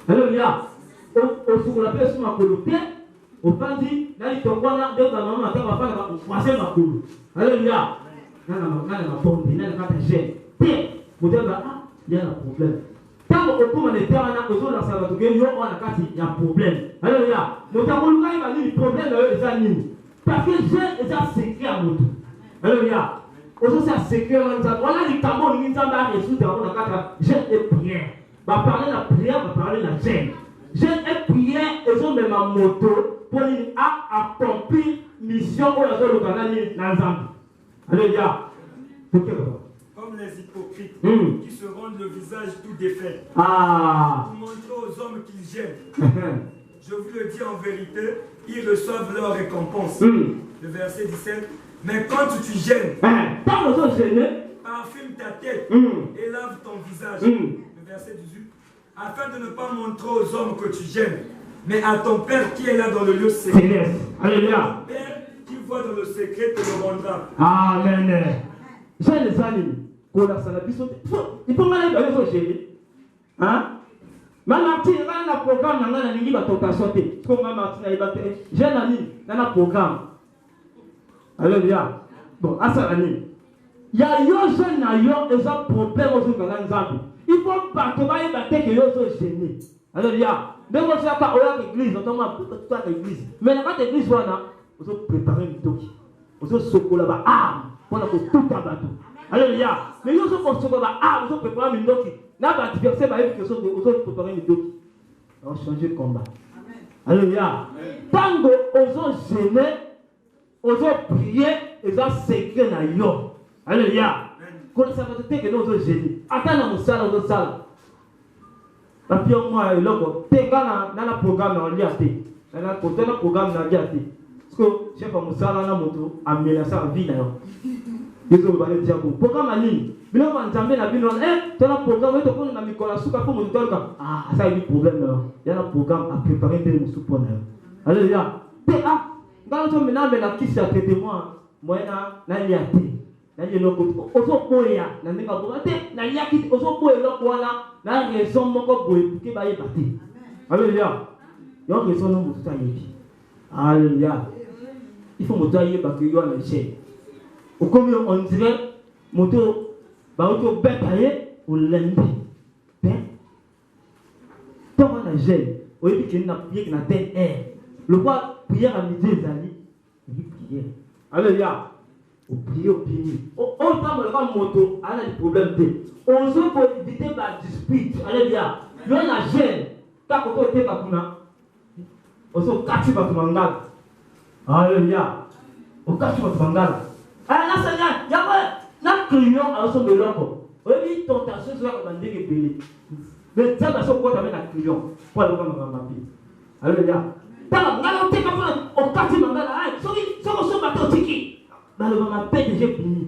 Alléluia. Au qu'on appelle sur ma coloté, au pandi, là il tombe là, deux dans ma tête, va faire froisser ma coulou. Alléluia. Là, ma pompe, là, la carte gêne. Vous dites, ah, il y a un problème. Tant que vous avez un problème, il y a un problème. Alléluia. Vous avez un problème, les amis. Parce que j'ai déjà sécuré à mon tour. Alléluia. Aujourd'hui, c'est sécuré. On a dit Cameroun, nous avons résoudre dans la carte. J'ai et prière. Va parler la prière, va parler la gêne. J'ai et prière, et ont même ma moto pour accomplir mission pour le canal dans Zambie. Alléluia. Comme les hypocrites qui se rendent le visage tout défait pour montrer aux hommes qu'ils gênent. Je vous le dis en vérité, ils reçoivent leur récompense. Le verset 17. Mais quand tu gênes, parfume ta tête et lave ton visage. Le verset 18. Afin de ne pas montrer aux hommes que tu gênes, mais à ton Père qui est là dans le lieu secret. Alléluia. Ton Père qui voit dans le secret te le rendra. Amen. J'ai les amis. Il faut m'aller dans les autres. Hein? Martin, il y a un programme dans la ligne de santé. J'ai un ami dans un programme. Alléluia. Bon, à ça, il y a un jeune et un problème au Zambie. Il faut pas que vous soyez gêné. Alléluia. Mais vous n'avez pas l'église, notamment toute l'église. Mais dans votre église, vous avez préparé une toki. Vous avez chocolat, pour tout abattre. Alléluia. Mais vous avez chocolat, vous avez préparé une toki. Vous avez préparé une toki. On va changer de combat. Alléluia. Tant que vous avez gêné, vous avez prié, vous avez sécuré dans yo. Alléluia. Quand ça va te que nous sommes gênés. Attends, nous sommes dans salle. La fille, moi, et l'homme, t'es dans le programme dans l'IAT. Dans le programme dans l'IAT. Parce que chef de Moussa, dans la moto, a menacé la vie. Ils ont parlé de Diabo. Programme en ligne. Mais là, on a la vie. Tu as un programme, tu as un Nicolas Souka pour me dire ah, ça y a un problème. Il y a un programme à préparer de nous souper. Alléluia. Dans le moment, mais la qui s'est traité moi, moi, là, il y a Alléluia. Il faut me dire parce que il y a un chien. Comme on dirait, moto, baoto bétaillé ou lundi. Tant on a gêne, on dit qu'il n'a prié que la tête est. Le roi prière à midi les amis, il prière. Alléluia. Au prier, au prier. Autant que le moto, on a des problèmes. On se peut éviter la dispute. Alléluia. Il y a la gêne. Quand on était Bakuna, on se cache pas tout le monde. Alléluia. On cache pas tout le monde. Alors là, Seigneur, il y a un client à son de l'homme. Oui, tentation, c'est comme un dégueu. Mais ça va se quoi avec un client. Pour le moment, on va vie. Alléluia. On cache tout le monde. On bateau tiki. Dans le moment, j'ai fini.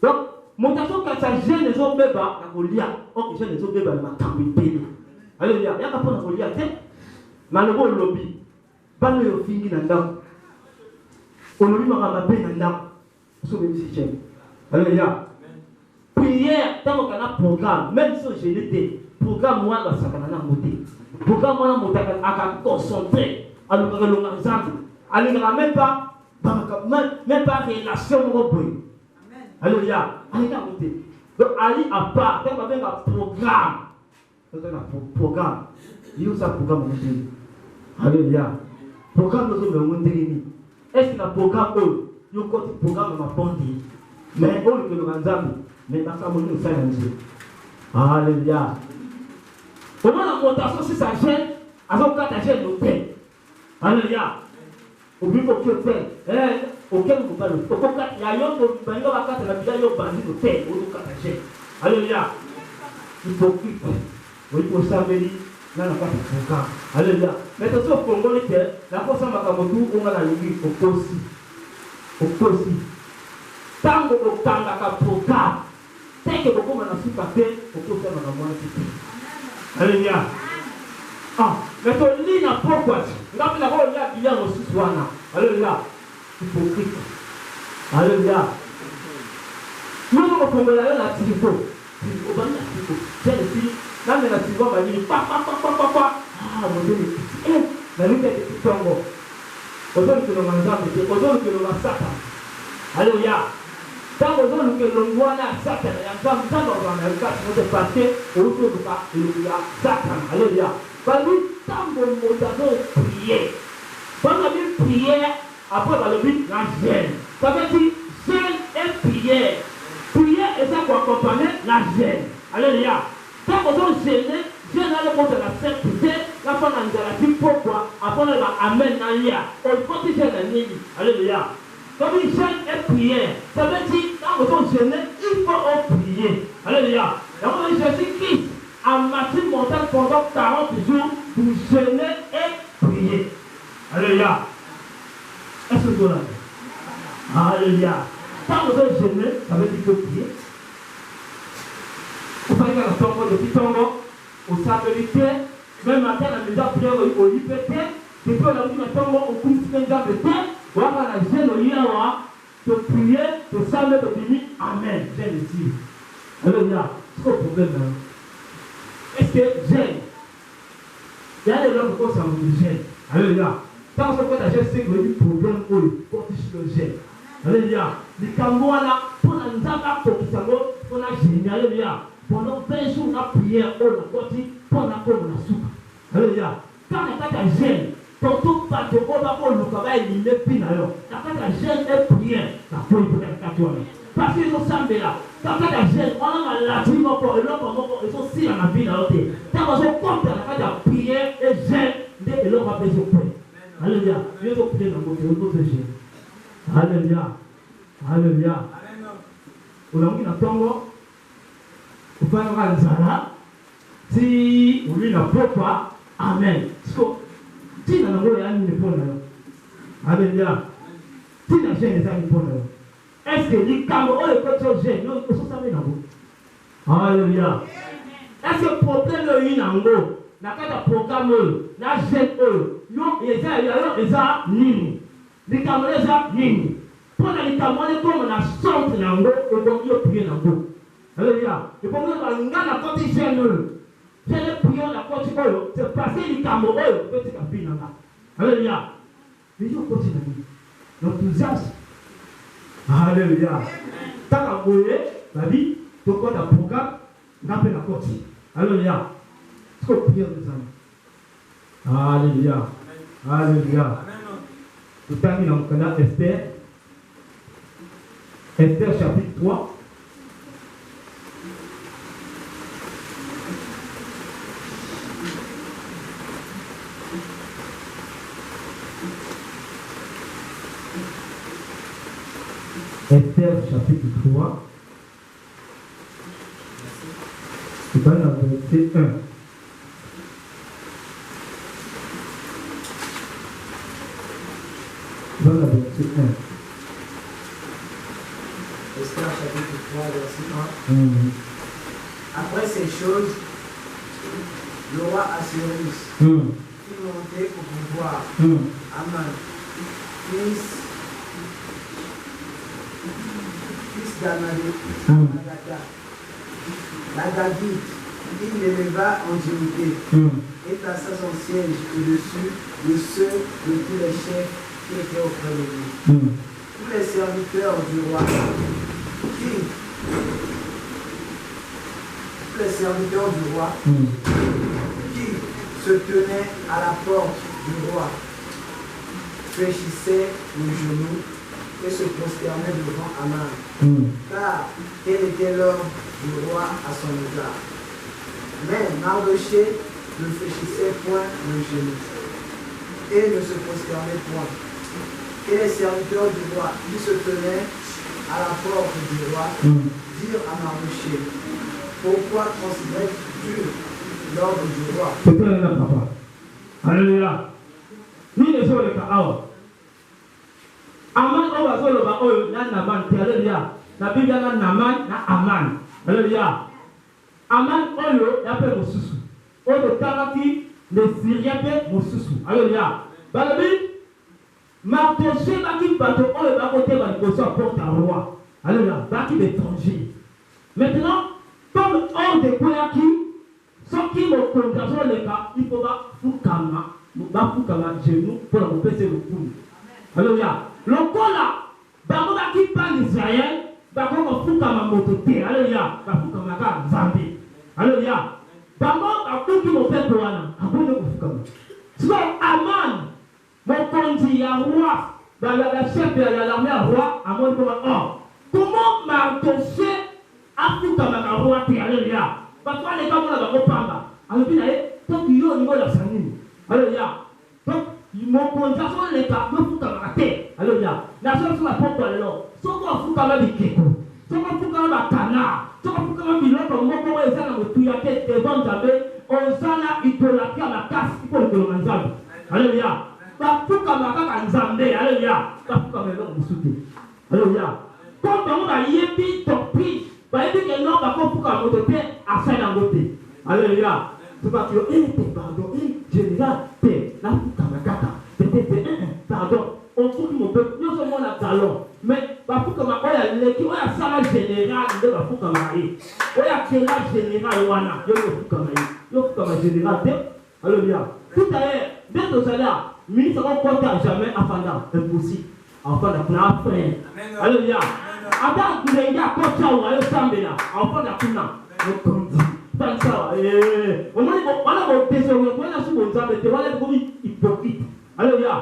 Donc, mon garçon, quand ça gêne les autres bébés, la folie, on gêne les autres bébés, ma camé. Alléluia. Il y a pas pour la folie, mais le bon lobby, pas le fini dans on lui m'a rappelé dans sur le système. Alléluia. Prière, tant qu'on a un programme, même si j'ai été, programme moi, ça va monter. Programme moi, monter à concentrer, à nous faire le ensemble. Alléluia, même pas relation au bruit. Alléluia. Allez à monter. Donc, allez à part, quand on a un programme. Quand on a un programme, il y a un programme. Alléluia. Programme nous sommes montés. Est-ce que le programme il y a un programme de ma pandémie. Mais on que nous avons, mais dans sa monnaie, nous sommes. Alléluia. Comment la montation, si ça gêne, alors quand ça gêne, nous paie. Alléluia. Oublie pour que faire. Auquel vous parlez. Il y a un peu de temps, il y a alléluia. Hypocrite. Oui, pour ça, dans la carte de programme. Alléluia. Mais attention, au Congo, la force à Makamotou, on a la ligne au Kosi. Au Kosi. Tant que vous avez un programme, tant que vous avez un super-fait, au Kosi, on a la moitié. Alléluia. Ah, mais ton ligne à pourquoi? Nous avons la rôle là qui vient aussi soana. Alléluia. Hypocrite. Alléluia. Nous avons fait la tiripo. Au bas de la tiripo. J'ai le fil. Là, mais la tiripo va dire papa. ah modèle na lutte de kitongo odon que le mandat de odon que le massacre alléluia tant odon que le mwana satan ya ngam tango na lutte de parti au tout cas il y a satan alléluia bali tango modazo prier pendant la prière après le but la gêne ça veut dire gêne et prière prière et ça pour accompagner la gêne alléluia tant odon gêner Dieu n'a le monde de la sainteté, la femme en dit pourquoi, après le amen dans l'ia, on peut dire la nuit, alléluia. Comme une jeûne et prière, ça veut dire, quand on jeûne, il faut prier, alléluia. Et on dit Jésus-Christ a marché montagne pendant 40 jours pour jeûner et prier, alléluia. Est-ce que vous l'avez? Alléluia. Quand on jeûne, ça veut dire qu'il faut prier. Vous parlez dans le tombeau de Pitongo. Au stabilité, même matin, la maison prière au IPT, depuis la vie maintenant, au coup de 15 ans de terre, on va la gêne au Yawa, te prier, te saluer, te bénir, amen. Gêne ici. Alléluia. C'est quoi le problème là? Est-ce que gêne? Il y a des gens qui pensent à vous gêne. Alléluia. Quand on se fait la gêne, c'est qu'il y a un problème où il faut le gêne. Alléluia. Les Camerounais, pour la Nzaba, pour qu'ils s'en pour la gêne. Alléluia. Pendant 20 jours, on a prié, on a continué, pendant qu'on a soupe. Alléluia. Quand on a ta gêne, tantôt, pas de on va pour le travail, il n'est plus d'ailleurs. Quand ta gêne est prière, la foi est peut-être à toi. Parce qu'ils nous semblent là. Quand ta gêne, on a la vie encore, et l'homme encore, ils sont si dans la vie dans l'autre. Quand on se compte, on a prière et gêne, et l'homme a besoin de prier. Alléluia. Dieu va prier dans votre gêne. Alléluia. Alléluia. On a mis dans ton mot. Si on lui n'a pas, amen. Si on a un alléluia. Si la gêne est un est-ce que les Camerounais le côté gêne, nous sommes alléluia. Est-ce que le problème est un ango? La carte programme, la gêne, non, il y a nini. Les Camerounais ont nini. Pour les Camerounais, comme on a chanté nango, on doit prier nango. Alléluia. Et pour nous, on a la côté gêne. J'ai le prion la côté oyo, c'est passer les Camerounais, petit capine là. Alléluia. Mais je continue. L'enthousiasme. Alléluia. Tant qu'à voyer, la vie, tu vois la programme, n'a pas la côté. Alléluia. Ce qu'on prie les amis. Alléluia. Alléluia. Tout termine dans le canal Esther. Esther chapitre 3. Esther chapitre 3. C'est pas dans le verset 1. Dans le verset 1. Esther chapitre 3, verset 1. Après ces choses, le roi Assuérus fit monter au pouvoir Aman, fils d'Amada, l'Agagite. Il l'éleva en dignité et plaça son siège au-dessus de ceux de tous les chefs qui étaient auprès de lui. Tous les serviteurs du roi qui se tenaient à la porte du roi fléchissaient les genoux et se prosternaient devant Aman, car tel était l'ordre du roi à son égard. Mais Mardoché ne fléchissait point le genou et ne se prosternait point. Et les serviteurs du roi qui se tenaient à la porte du roi dirent à Mardoché: pourquoi considères-tu l'ordre du roi? C'est là, papa. Alléluia. Ni les autres cas. Aman oba solo ba oyo na Naman. Alléluia. La Bible na Naman na Aman. Alléluia. Aman oyo ya pe mosusu. Oyo taraki le Syrien pe mosusu. Alléluia. Balabi Mardoché baki bato oyo ba côté ba liboso porte à roi. Alléluia. Baki d'étrangers. Maintenant, comme on de Koyaki, ce qui me condamne le cas, il faut pas foutre bafukama genou pour la kopesa lokumu. Alléluia. Lokola bango bakipa l'Israël bango bafukama moto te. Alléluia. Bafukama ka Nzambe. Alléluia. Bango bakuki mopepe wana akoyo kofukama. Siko Aman mokonzi ya roi la chef de l'armée à roi amoni comment Mardoché afukama ka roi te. Alléluia. Parce que les gens vont la pamba. Alors puis donc il y a au niveau de la sanine. Alléluia. Donc mokonzi aso leka mofukama ka te. Alléluia. La chose sur la porte alors. Soko afukama bikeko. Soko afukama bakana. Soko afukama biloko moko eza na motuya te devant Nzambe. Ozana itolaka makasi pour le Nzambe. Alléluia. Bafukama kaka Nzambe. Alléluia. Bafukama eloko mosusu. Alléluia. Comme on a yebi topi, bayebi que non bafukama moto te asana ngote. Alléluia. C'est pas que pardon, général, bafukama kaka. Pardon. On trouve mon peuple, non seulement la talon, mais bafukama oya leki oya sala général de bafukama yi. Oya kela général wana, yo bafukama yi. Yo bafukama général de. Alléluia. Tout à l'heure, dès que ça là, ministre on compte jamais afanda, impossible. Afanda kuna après. Alléluia. Ada kulenga kocha wa yo sambela, afanda kuna. No konti. Tansa omoni wala mo peso wala su Nzambe te wala ko hypocrite. Alléluia.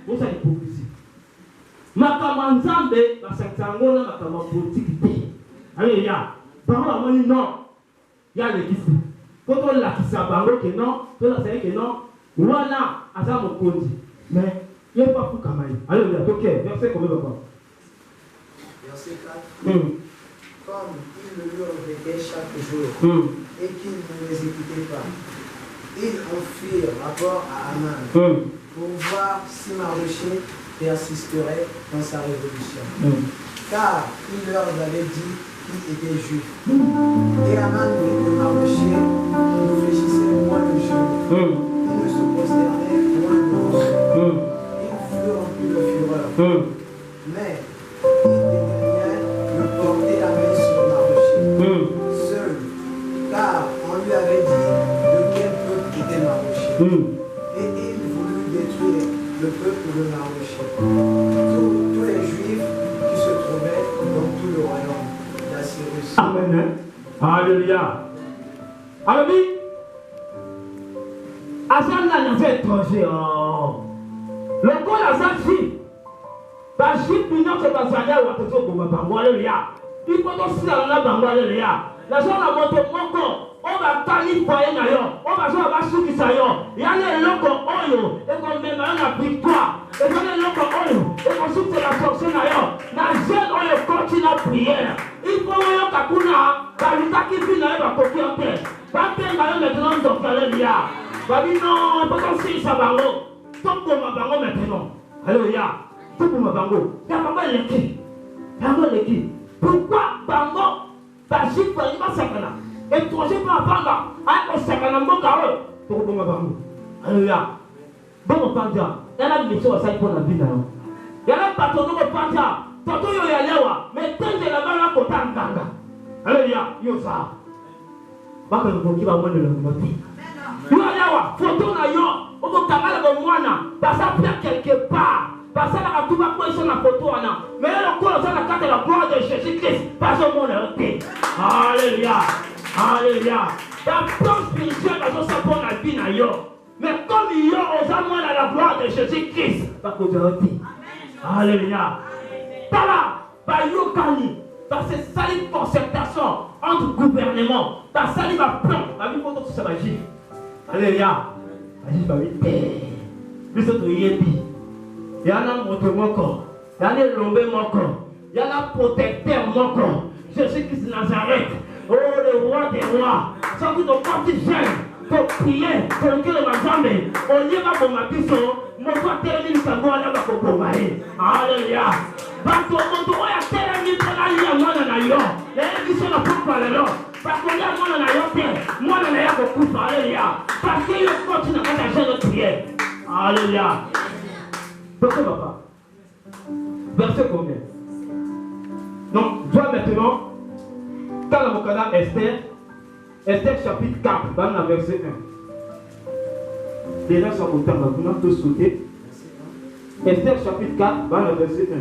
Vous êtes hypocrisie. Makama Nzambe basakanga na makama politique te. Alléluia. Parole amoni non. Ya le kisi. Quand on la kisa bango que non, to la c'est que non. Wana aza mokonzi. Mais il n'y a pas pour Kamaï. Alléluia. OK, verset combien papa? Verset 4. Comme ils le lui répétaient chaque jour et qu'ils ne les écoutaient pas, ils ont fait rapport à Aman pour voir si Mardoché persisterait dans sa révolution. Car il leur avait dit qu'il était juif. Et Aman et Mardoché réfléchissaient moins le jour. Ils ne se prosternaient point devant eux. Ils furent remplis de fureur. Mais ils dédaignèrent de porter la main sur Mardoché. Seul, car on lui avait dit de quel peuple était Mardoché. Et il voulut détruire le peuple de Mardoché. Tous les Juifs qui se trouvaient dans tout le royaume d'Assyrus. Amen. Alléluia. Alléluia. Asana na fait étranger. Le corps a sa fille. Ba juif n'ont que bazania ou akoto ko bango. Alléluia. Il faut aussi la bango. Alléluia. La chose la moto moko. On va tali foyer na yo. On va jouer à souki sa yo. Ya le loko oyo. Et qu'on met na victoire. Et qu'on le loko oyo. Et qu'on souffle la force na yo. Na jeune oyo continue la prière. Il faut yo kakuna. Ba lutaki fi na yo ba kopi en terre. Ba penga yo maintenant donc alléluia. Babi non, pas comme si ça va l'eau. Top pour ma bango maintenant. Alléluia. Top pour ma bango. La bango est l'équipe. Bango est l'équipe. Pourquoi bango? Parce que il va s'accaler. Et toi, je peux apprendre. À s'accaler mon carreau. Top pour ma bango. Alléluia. Bon, panja. Il y a la mission à ça pour la vie là. Il y a la patron de panja. Toto yo ya lewa. Mais tant que la bango pour tanga. Alléluia. Yo ça. Baka le bon qui va moins de l'autre. Yawa, photo na yo, on kamala ba mwana, basa pia quelque part. Basa la tuba ko sur la photo ana. Mais le corps ça la carte la gloire de Jésus-Christ, pas au monde entier. Alléluia. Alléluia. La plan spirituel dans sa bonne vie na yo. Mais comme yo aux amours à la gloire de Jésus-Christ, pas côté entier. Alléluia. Tala, ba yo kani. Parce que ça une concertation entre gouvernement, parce que ça va plan, la vie photo ça va agir. Alléluia. Agis pas vite. Plus de yebi. Il y en a moto moko. Il y en a lombe moko. Il y en a protecteur moko. Jésus-Christ Nazareth. Oh le roi des rois. Sans que ton parti gêne. Pour prier. Pour que le Mazambe. On y va pour ma biso. Mon frère termine sa voix là pour commander. Alléluia. Bato moto oya termine pour la lia mwana na yo. Les biso na pour parler là. Parce que là, moi, on a eu moi, on a eu beaucoup. Alléluia. Parce que je continue à faire notre prière. Alléluia. Verset papa. Verset combien? Donc, toi maintenant, dans le Mokana Esther chapitre 4, dans le verset 1. déjà sur mon temps, vous n'avez tous sauté. Esther chapitre 4, verset 1.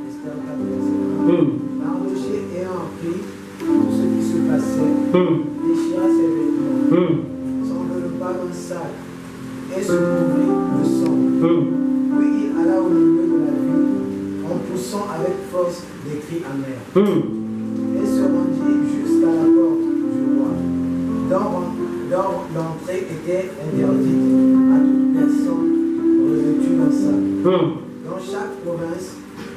Esther 4, verset 1. Mardochée ayant appris tout ce qui se passait, déchira ses vêtements, s'enveloppa dans le sac et se couvrit de sang. Puis il alla au milieu de la ville en poussant avec force des cris amers. Et se rendit jusqu'à la porte du roi. L'entrée était interdite à toute personne revêtue d'un sac. Dans chaque province,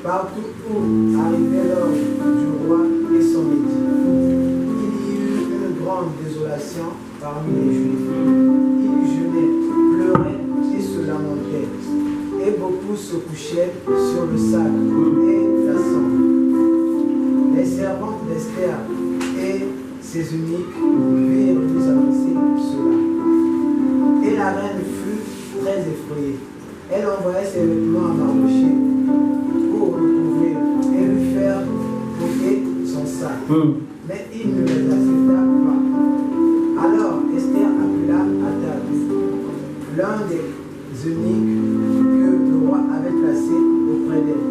partout où arrivait l'ordre du roi et son édit, il y eut une grande désolation parmi les Juifs. Ils jeûnaient, pleuraient et se lamentaient. Et beaucoup se couchaient sur le sac et la cendre. Les servantes d'Esther et ses eunuques virent lui annoncer cela. Et la reine fut très effrayée. Elle envoya ses vêtements à Mardochée pour le couvrir et lui faire porter son sac. Mais il ne les accepta pas. Alors Esther appela Hathach, l'un des eunuques que le roi avait placé auprès d'elle.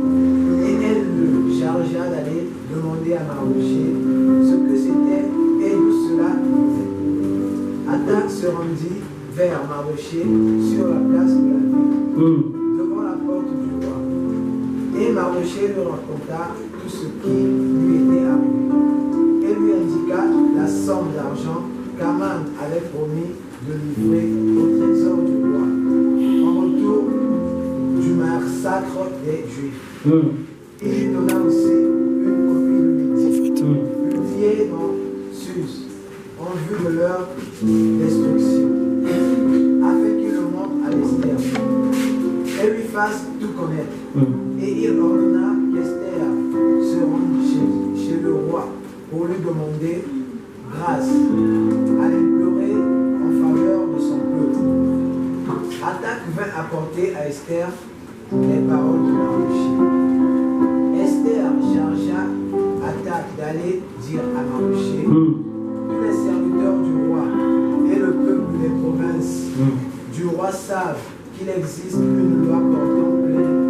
Et elle le chargea d'aller demander à Mardochée ce que c'était et d'où cela venait. Hathach se rendit vers Mardochée sur la place de la ville, devant la porte du roi. Et Mardochée lui raconta tout ce qui lui était arrivé. Et lui indiqua la somme d'argent qu'Aman avait promis de livrer au trésor du roi, en retour du massacre des Juifs. Il lui donna aussi une copie de l'édit, publiée dans Suse, en vue de leur destruction, afin qu'il le montre à Esther et lui fasse tout connaître. Et il ordonna qu'Esther se rende chez le roi pour lui demander grâce, à l'implorer en faveur de son peuple. Hathach vint apporter à Esther les paroles de Mardochée. Esther chargea Hathach d'aller dire à Mardochée: tous les serviteurs du roi et le peuple des provinces du roi savent qu'il existe une loi portant plainte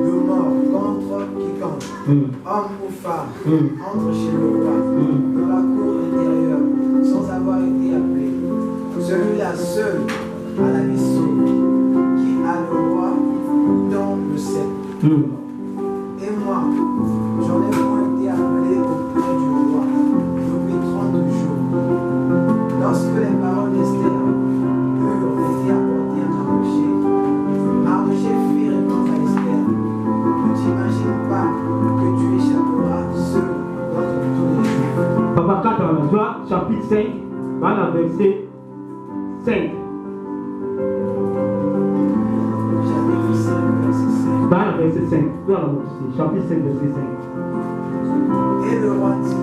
de mort contre quiconque, homme ou femme, entre chez le roi, dans la cour intérieure, sans avoir été appelé. Celui-là seul a la vie sauve, qui a le roi dans le sceptre. Et moi, j'en ai moins été appelé auprès du roi depuis 30 jours. Lorsque les paroles d'Esther eurent été apportées à Mardochée, Mardochée fit répondre à Esther: ne t'imagine pas que tu échapperas seul d'entre tous les Juifs. Papa 4, Joie, chapitre 5, verset 5. Chapitre 5, verset 5. Verset 5. Chapitre 5, verset 5. Et le roi dit: